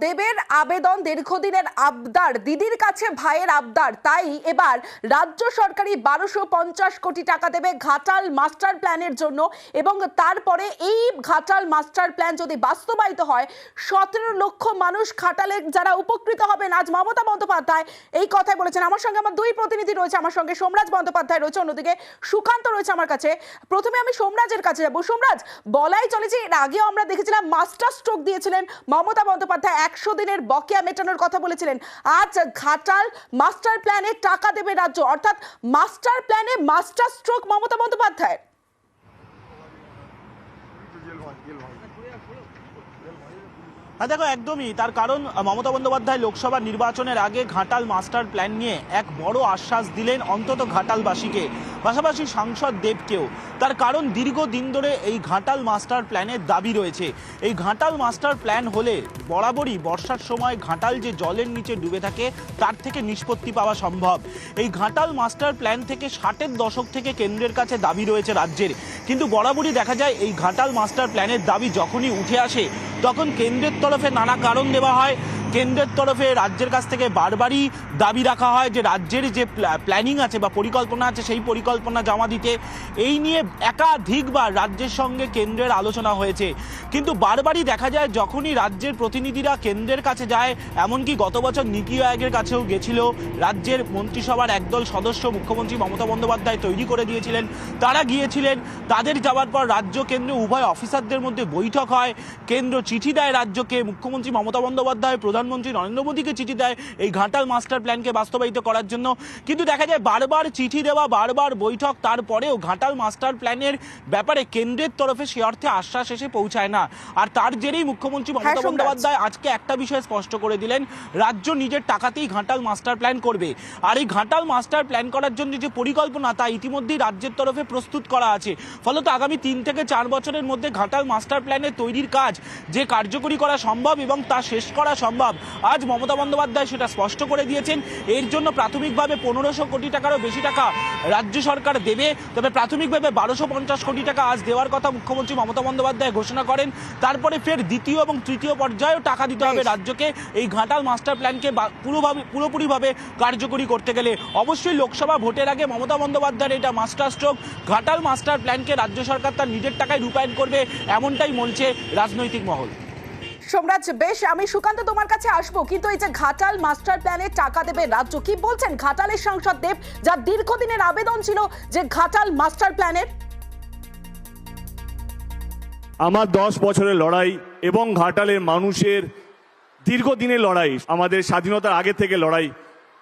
দেবের আবেদন দীর্ঘদিনের আবদার, দিদির কাছে ভাইয়ের আবদার, তাই এবার রাজ্য সরকারি 1250 কোটি টাকা দেবে ঘাটাল মাস্টার প্ল্যানের জন্য। এবং তারপরে এই ঘাটাল মাস্টার প্ল্যান যদি বাস্তবায়িত হয় 17 লক্ষ মানুষ ঘাটালের যারা উপকৃত হবেন। আজ মমতা বন্দ্যোপাধ্যায় এই কথাই বলেছেন। আমার সঙ্গে আমার দুই প্রতিনিধি রয়েছে, আমার সঙ্গে সোমরাজ বন্দ্যোপাধ্যায় রয়েছে, অন্যদিকে সুকান্ত রয়েছে আমার কাছে। প্রথমে আমি সোমরাজের কাছে যাবো। সোমরাজ, বলাই চলেছে এর আগেও আমরা দেখেছিলাম মাস্টার স্ট্রোক দিয়েছিলেন মমতা বন্দ্যোপাধ্যায়, 100 দিনের বকেয়া মেটানোর কথা বলেছিলেন। আজ ঘাটাল মাস্টার প্ল্যানে টাকা দেবে রাজ্য, অর্থাৎ মাস্টার প্ল্যানে মাস্টার স্ট্রোক মমতা বন্দ্যোপাধ্যায়। দেখো, একদমই তার কারণ মমতা বন্দ্যোপাধ্যায় লোকসভা নির্বাচনের আগে ঘাটাল মাস্টার প্ল্যান নিয়ে এক বড় আশ্বাস দিলেন অন্তত ঘাটালবাসীকে, পাশাপাশি সাংসদ দেবকেও। তার কারণ দীর্ঘদিন ধরে এই ঘাটাল মাস্টার প্ল্যানের দাবি রয়েছে। এই ঘাটাল মাস্টার প্ল্যান হলে বরাবরই বর্ষার সময় ঘাটাল যে জলের নিচে ডুবে থাকে তার থেকে নিষ্পত্তি পাওয়া সম্ভব। এই ঘাটাল মাস্টার প্ল্যান থেকে 60-এর দশক থেকে কেন্দ্রের কাছে দাবি রয়েছে রাজ্যের, কিন্তু বরাবরই দেখা যায় এই ঘাটাল মাস্টার প্ল্যানের দাবি যখনই উঠে আসে তখন কেন্দ্রের তরফে নানা কারণ দেওয়া হয়। কেন্দ্রের তরফে রাজ্যের কাছ থেকে বারবারই দাবি রাখা হয় যে রাজ্যের যে প্ল্যানিং আছে বা পরিকল্পনা আছে সেই পরিকল্পনা জমা দিতে। এই নিয়ে একাধিকবার রাজ্যের সঙ্গে কেন্দ্রের আলোচনা হয়েছে, কিন্তু বারবারই দেখা যায় যখনই রাজ্যের প্রতিনিধিরা কেন্দ্রের কাছে যায়, এমনকি গত বছর নীতি আয়োগের কাছেও গেছিল, রাজ্যের মন্ত্রিসভার একদল সদস্য মুখ্যমন্ত্রী মমতা বন্দ্যোপাধ্যায় তৈরি করে দিয়েছিলেন, তারা গিয়েছিলেন। তাদের যাওয়ার পর রাজ্য কেন্দ্র উভয় অফিসারদের মধ্যে বৈঠক হয়। কেন্দ্র চিঠি দেয় রাজ্যকে, মুখ্যমন্ত্রী মমতা বন্দ্যোপাধ্যায় প্রধানমন্ত্রী নরেন্দ্র মোদীকে চিঠি দেয় এই ঘাটাল মাস্টার প্ল্যানকে বাস্তবায়িত করার জন্য। কিন্তু দেখা যায় বারবার চিঠি দেওয়া, বারবার বৈঠক, তারপরেও ঘাটাল মাস্টার প্ল্যানের ব্যাপারে কেন্দ্রের তরফে সে অর্থে আশ্বাস এসে পৌঁছায় না। আর তার জেরেই মুখ্যমন্ত্রী মমতা বন্দ্যোপাধ্যায় আজকে একটা বিষয় স্পষ্ট করে দিলেন, রাজ্য নিজের টাকাতেই ঘাটাল মাস্টার প্ল্যান করবে। আর এই ঘাটাল মাস্টার প্ল্যান করার জন্য যে পরিকল্পনা তা ইতিমধ্যেই রাজ্যের তরফে প্রস্তুত করা আছে। ফলত আগামী 3 থেকে 4 বছরের মধ্যে ঘাটাল মাস্টার প্ল্যানের তৈরির কাজ যে কার্যকরী করা সম্ভব এবং তা শেষ করা সম্ভব, আজ মমতা বন্দ্যোপাধ্যায় সেটা স্পষ্ট করে দিয়েছেন। এর জন্য প্রাথমিকভাবে 1500 কোটি টাকারও বেশি টাকা রাজ্য সরকার দেবে, তবে প্রাথমিকভাবে 1250 কোটি টাকা আজ দেওয়ার কথা মুখ্যমন্ত্রী মমতা বন্দ্যোপাধ্যায় ঘোষণা করেন। তারপরে ফের দ্বিতীয় এবং তৃতীয় পর্যায়েও টাকা দিতে হবে রাজ্যকে এই ঘাটাল মাস্টার প্ল্যানকে পুরোপুরিভাবে কার্যকরী করতে গেলে। অবশ্যই লোকসভা ভোটের আগে মমতা বন্দ্যোপাধ্যায়ের এটা মাস্টার স্ট্রোক, ঘাটাল মাস্টার প্ল্যানকে রাজ্য সরকার তার নিজের টাকায় রূপায়ণ করবে, এমনটাই বলছে রাজনৈতিক মহল। সোমরাজ, বেশ, আমি সুকান্ত তোমার কাছে আসবো, কিন্তু এই যে ঘাটাল মাস্টার প্ল্যানে টাকা দেবে রাজ্য, কি বলছেন ঘাটালের সাংসদ দেব, যার দীর্ঘদিনের আবেদন ছিল যে ঘাটাল মাস্টার প্ল্যানের? আমার 10 বছরের লড়াই এবং ঘাটালের মানুষের দীর্ঘদিনের লড়াই, আমাদের স্বাধীনতার আগে থেকে লড়াই,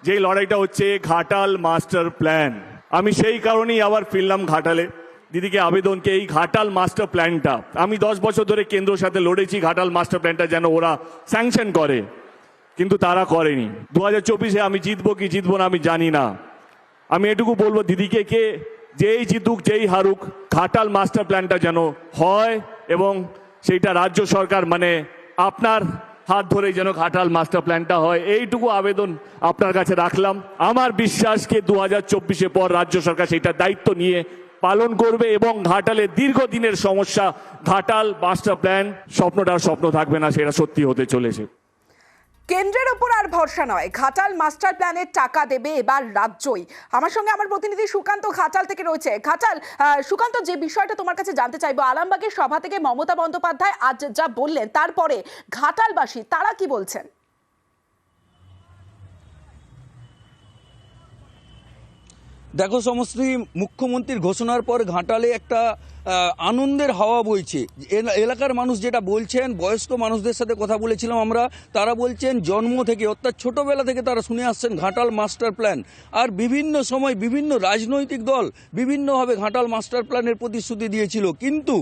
যেই লড়াইটা হচ্ছে ঘাটাল মাস্টার প্ল্যান। আমি সেই কারণেই আবার ফিরলাম ঘাটালে দিদিকে আবেদনকে, এই ঘাটাল মাস্টার প্ল্যানটা আমি 10 বছর ধরে কেন্দ্রের সাথে লড়েছি, ঘাটাল মাস্টার প্ল্যানটা যেন ওরা স্যাংশন করে, কিন্তু তারা করেনি। 2024-এ আমি জিতবো কি জিতবো না আমি জানি না। আমি এটুকু বলবো দিদিকে কে যেই জিতুক যেই হারুক, ঘাটাল মাস্টার প্ল্যানটা যেন হয় এবং সেইটা রাজ্য সরকার মানে আপনার হাত ধরে যেন ঘাটাল মাস্টার প্ল্যানটা হয়, এইটুকু আবেদন আপনার কাছে রাখলাম। আমার বিশ্বাসকে 2024-এ পর রাজ্য সরকার সেইটা দায়িত্ব নিয়ে পালন করবে এবং ঘাটালের দীর্ঘদিনের সমস্যা ঘাটাল মাস্টার প্ল্যান স্বপ্নটার স্বপ্ন থাকবে না, সেটা সত্যি হতে চলেছে। কেন্দ্রের উপর আর ভরসা নয়, ঘাটাল মাস্টার প্ল্যানের টাকা দেবে এবার রাজ্যই। আমার সঙ্গে আমার প্রতিনিধি সুকান্ত ঘাটাল থেকে রয়েছে। ঘাটাল, সুকান্ত, যে বিষয়টা তোমার কাছে জানতে চাইবো, আরামবাগের সভা থেকে মমতা বন্দ্যোপাধ্যায় আজ যা বললেন, তারপরে ঘাটালবাসী তারা কি বলছেন? দেখো সমশ্রী, মুখ্যমন্ত্রীর ঘোষণার পর ঘাটালে একটা আনন্দের হাওয়া বইছে। এলাকার মানুষ যেটা বলছেন, বয়স্ক মানুষদের সাথে কথা বলেছিলাম আমরা, তারা বলছেন জন্ম থেকে অর্থাৎ ছোটোবেলা থেকে তারা শুনে আসছেন ঘাটাল মাস্টার প্ল্যান। আর বিভিন্ন সময় বিভিন্ন রাজনৈতিক দল বিভিন্নভাবে ঘাটাল মাস্টার প্ল্যানের প্রতিশ্রুতি দিয়েছিল, কিন্তু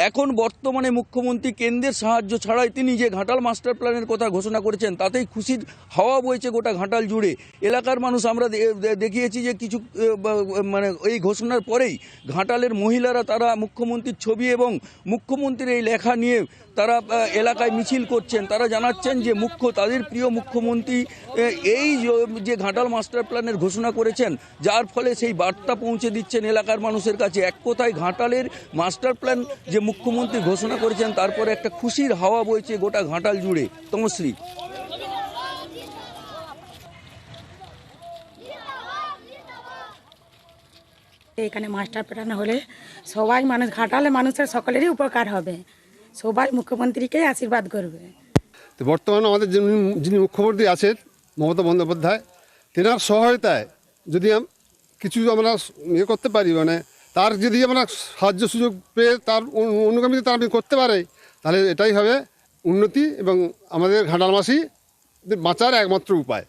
এখন বর্তমানে মুখ্যমন্ত্রী কেন্দ্রের সাহায্য ছাড়াই তিনি যে ঘাটাল মাস্টার প্ল্যানের কথা ঘোষণা করেছেন তাতেই খুশির হাওয়া বইছে গোটা ঘাটাল জুড়ে। এলাকার মানুষ আমরা দেখিয়েছি যে কিছু মানে এই ঘোষণার পরেই ঘাটালের মহিলারা তারা মুখ্যমন্ত্রীর ছবি এবং মুখ্যমন্ত্রীর এই লেখা নিয়ে তারা এলাকায় মিছিল করছেন। তারা জানাচ্ছেন যে তাদের প্রিয় মুখ্যমন্ত্রী এই যে ঘাটাল মাস্টার প্ল্যানের ঘোষণা করেছেন, যার ফলে সেই বার্তা পৌঁছে দিচ্ছেন এলাকার মানুষের কাছে। এক কথায় ঘাটালের মাস্টার প্ল্যান যে মুখ্যমন্ত্রী ঘোষণা করেছেন তারপরে একটা খুশির হাওয়া বইছে গোটা ঘাটাল জুড়ে। তমশ্রী। এখানে মাস্টার প্ল্যান হলে সবাই মানুষ ঘাটালে মানুষের সকলেরই উপকার হবে, সবাই মুখ্যমন্ত্রীকেই আশীর্বাদ করবে। তো বর্তমানে আমাদের যিনি মুখ্যমন্ত্রী আছেন মমতা বন্দ্যোপাধ্যায়, তেনার সহায়তায় যদি কিছু আমরা ইয়ে করতে পারি, মানে তার যদি আমরা সাহায্য সুযোগ পেয়ে তার অনুগামীতে তার করতে পারে, তাহলে এটাই হবে উন্নতি এবং আমাদের ঘাটালবাসী বাঁচার একমাত্র উপায়।